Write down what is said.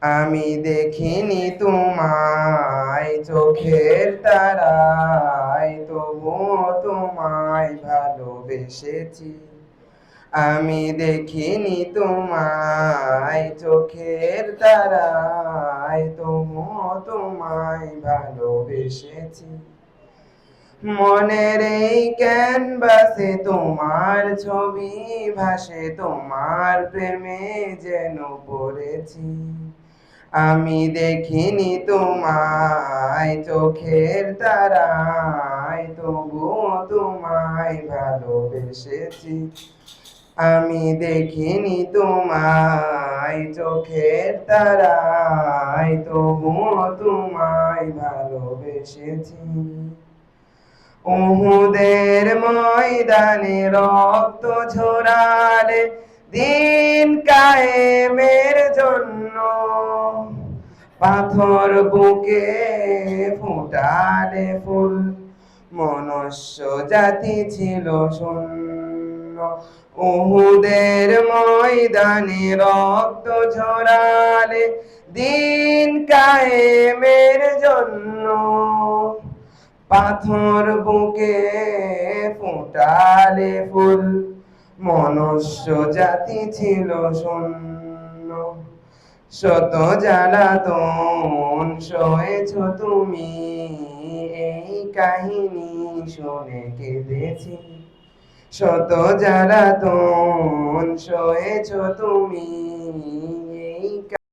আমি দেখিনি তোমায় চোখের তারায়, তবুও তোমায় ভালোবেসেছি। আমি দেখিনি তোমায় চোখের তারায়, তবুও তোমায় ভালোবেসেছি। মনের এই ক্যানভাসে তোমার ছবি ভাসে, তোমার প্রেমে যেন পড়েছি। আমি দেখিনি তোমায় চোখের তারায়, তবুও তোমায় ভালোবেসেছি। আমি দেখিনি তোমায় চোখের তারায়, তবুও তোমায় ভালোবেসেছি। উহুদের ময়দানে রক্ত ঝরালে দিন কায়েমের জন্য, পাথর বুকে ফুটালে ফুল, মনুষ্য জাতি ছিল শূন্য। উহুদের ময়দানে রক্ত ঝরালে দিন কায়েমের জন্য, পাথর বুকে ফুটালে ফুল, মনুষ্য জাতি ছিল শূন্য। শত জ্বালাতন সয়েছ তুমি, এই কাহিনী শুনে কেঁদেছি। শত জ্বালাতন সয়েছ তুমি,